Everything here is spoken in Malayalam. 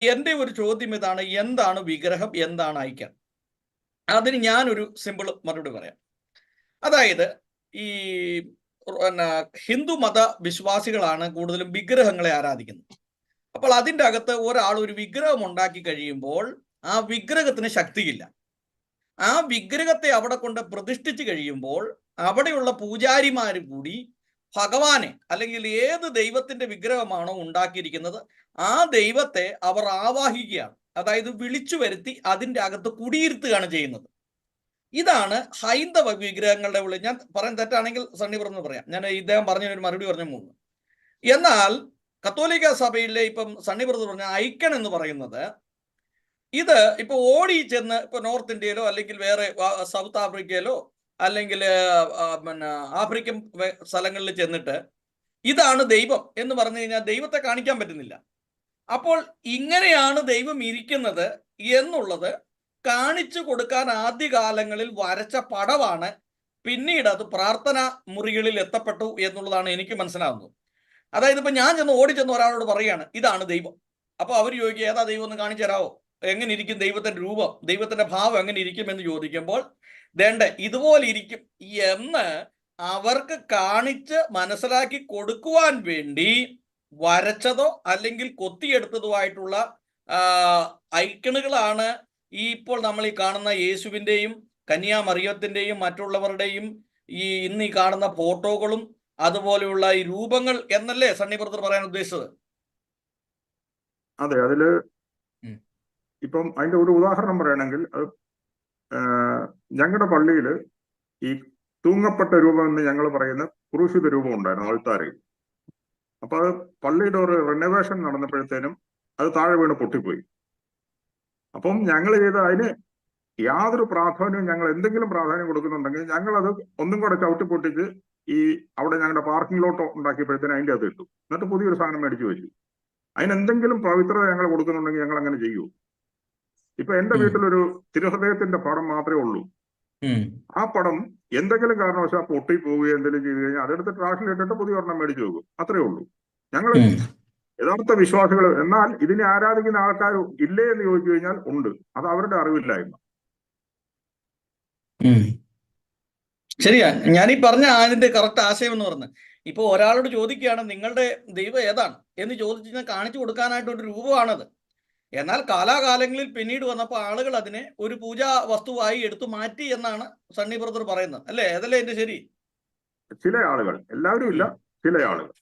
എൻ്റെ ഒരു ചോദ്യം ഇതാണ്, എന്താണ് വിഗ്രഹം, എന്താണ് ഐക്യം? അതിന് ഞാനൊരു സിമ്പിൾ മറുപടി പറയാം. അതായത് ഈ പിന്നെ ഹിന്ദു മത വിശ്വാസികളാണ് കൂടുതലും വിഗ്രഹങ്ങളെ ആരാധിക്കുന്നത്. അപ്പോൾ അതിൻ്റെ അകത്ത് ഒരാൾ ഒരു വിഗ്രഹം ഉണ്ടാക്കി കഴിയുമ്പോൾ ആ വിഗ്രഹത്തിന് ശക്തിയില്ല. ആ വിഗ്രഹത്തെ അവിടെ കൊണ്ട് പ്രതിഷ്ഠിച്ചു കഴിയുമ്പോൾ അവിടെയുള്ള പൂജാരിമാർ കൂടി ഭഗവാനെ, അല്ലെങ്കിൽ ഏത് ദൈവത്തിന്റെ വിഗ്രഹമാണോ ഉണ്ടാക്കിയിരിക്കുന്നത് ആ ദൈവത്തെ അവർ ആവാഹിക്കുകയാണ്. അതായത് വിളിച്ചു വരുത്തി അതിൻ്റെ അകത്ത് കുടിയിരുത്തുകയാണ് ചെയ്യുന്നത്. ഇതാണ് ഹൈന്ദവ വിഗ്രഹങ്ങളുടെ ഉള്ളിൽ. ഞാൻ പറയാൻ തെറ്റാണെങ്കിൽ സണ്ണി പറഞ്ഞു പറയാം, ഞാൻ ഇദ്ദേഹം പറഞ്ഞൊരു മറുപടി പറഞ്ഞു പോകുന്നു. എന്നാൽ കത്തോലിക്ക സഭയിലെ ഇപ്പം സണ്ണി ബ്രദർ പറഞ്ഞ ഐക്കൺ എന്ന് പറയുന്നത്, ഇത് ഇപ്പൊ ഓടി ചെന്ന് ഇപ്പൊ നോർത്ത് ഇന്ത്യയിലോ അല്ലെങ്കിൽ വേറെ സൗത്ത് ആഫ്രിക്കയിലോ അല്ലെങ്കിൽ പിന്നെ ആഫ്രിക്കൻ സ്ഥലങ്ങളിൽ ചെന്നിട്ട് ഇതാണ് ദൈവം എന്ന് പറഞ്ഞു കഴിഞ്ഞാൽ ദൈവത്തെ കാണിക്കാൻ പറ്റുന്നില്ല. അപ്പോൾ ഇങ്ങനെയാണ് ദൈവം ഇരിക്കുന്നത് എന്നുള്ളത് കാണിച്ചു കൊടുക്കാൻ ആദ്യകാലങ്ങളിൽ വരച്ച പടമാണ്. പിന്നീട് അത് പ്രാർത്ഥന മുറികളിൽ എത്തപ്പെട്ടു എന്നുള്ളതാണ് എനിക്ക് മനസ്സിലാവുന്നത്. അതായത് ഇപ്പൊ ഞാൻ ചെന്ന് ഓടിച്ചെന്ന് ഒരാളോട് പറയുകയാണ് ഇതാണ് ദൈവം, അപ്പൊ അവർ ചോദിക്കുക ഏതാ ദൈവം എന്ന് കാണിച്ചു തരാമോ, എങ്ങനെ ഇരിക്കും ദൈവത്തിന്റെ രൂപം, ദൈവത്തിന്റെ ഭാവം എങ്ങനെ ഇരിക്കും എന്ന് ചോദിക്കുമ്പോൾ വേണ്ട ഇതുപോലെ ഇരിക്കും എന്ന് അവർക്ക് കാണിച്ച് മനസ്സിലാക്കി കൊടുക്കുവാൻ വേണ്ടി വരച്ചതോ അല്ലെങ്കിൽ കൊത്തിയെടുത്തതോ ആയിട്ടുള്ള ഐക്കണുകളാണ് ഈ ഇപ്പോൾ നമ്മൾ ഈ കാണുന്ന യേശുവിൻ്റെയും കന്യാമറിയത്തിൻ്റെയും മറ്റുള്ളവരുടെയും ഇന്ന് ഈ കാണുന്ന ഫോട്ടോകളും അതുപോലെയുള്ള ഈ രൂപങ്ങൾ എന്നല്ലേ സണ്ണി ബ്രദർ പറയാൻ ഉദ്ദേശിച്ചത്? അതെ, അതില് ഇപ്പം അതിന്റെ ഒരു ഉദാഹരണം പറയുകയാണെങ്കിൽ, ഞങ്ങളുടെ പള്ളിയിൽ ഈ തൂങ്ങപ്പെട്ട രൂപം എന്ന് ഞങ്ങൾ പറയുന്ന ക്രൂശിത രൂപം ഉണ്ടായിരുന്നു ആൾത്താരയിൽ. അപ്പൊ അത് പള്ളിയുടെ ഒരു റിനോവേഷൻ നടന്നപ്പോഴത്തേനും അത് താഴെ വീണ് പൊട്ടിപ്പോയി. അപ്പം ഞങ്ങൾ ചെയ്ത അതിന് യാതൊരു പ്രാധാന്യവും, ഞങ്ങൾ എന്തെങ്കിലും പ്രാധാന്യം കൊടുക്കുന്നുണ്ടെങ്കിൽ ഞങ്ങൾ അത് ഒന്നും കൂടെ ചവിട്ടി പൊട്ടിച്ച് ഈ അവിടെ ഞങ്ങളുടെ പാർക്കിംഗ് ലോട്ട് ഉണ്ടാക്കിയപ്പോഴത്തേനും അതിൻ്റെ അത് ഇട്ടു, എന്നിട്ട് പുതിയൊരു സാധനം മേടിച്ചു വെച്ചു. അതിനെന്തെങ്കിലും പവിത്രത ഞങ്ങൾ കൊടുക്കുന്നുണ്ടെങ്കിൽ ഞങ്ങൾ അങ്ങനെ ചെയ്യൂ. ഇപ്പൊ എന്റെ വീട്ടിലൊരു തിരുഹൃദയത്തിന്റെ പടം മാത്രമേ ഉള്ളൂ. ആ പടം എന്തെങ്കിലും കാരണവശാൽ പൊട്ടി പോവുകയോ എന്തെങ്കിലും ചെയ്തു കഴിഞ്ഞാൽ അതെടുത്ത് ട്രാഷിലിട്ടിട്ട് പുതിയ ഒരെണ്ണം മേടിച്ചു പോകും, അത്രേ ഉള്ളൂ. ഞങ്ങൾ യഥാർത്ഥ വിശ്വാസികൾ. എന്നാൽ ഇതിനെ ആരാധിക്കുന്ന ആൾക്കാർ ഇല്ലേ എന്ന് ചോദിച്ചു കഴിഞ്ഞാൽ ഉണ്ട്, അത് അവരുടെ അറിവില്ലായ്മ. ശരിയാ, ഞാനീ പറഞ്ഞ അതിന്റെ കറക്റ്റ് ആശയം എന്ന് പറഞ്ഞത്, ഇപ്പൊ ഒരാളോട് ചോദിക്കുകയാണ് നിങ്ങളുടെ ദൈവം ഏതാണ് എന്ന് ചോദിച്ചു കഴിഞ്ഞാൽ കാണിച്ചു കൊടുക്കാനായിട്ട് ഒരു രൂപമാണത്. എന്നാൽ കാലാകാലങ്ങളിൽ പിന്നീട് വന്നപ്പോൾ ആളുകൾ അതിനെ ഒരു പൂജാ വസ്തുവായി എടുത്തു മാറ്റി എന്നാണ് സണ്ണി ബ്രദർ പറയുന്നത്, അല്ലേ? അതല്ലേ എന്റെ ശരി? ചില ആളുകൾ, എല്ലാവരും ഇല്ല, ചില ആളുകൾ.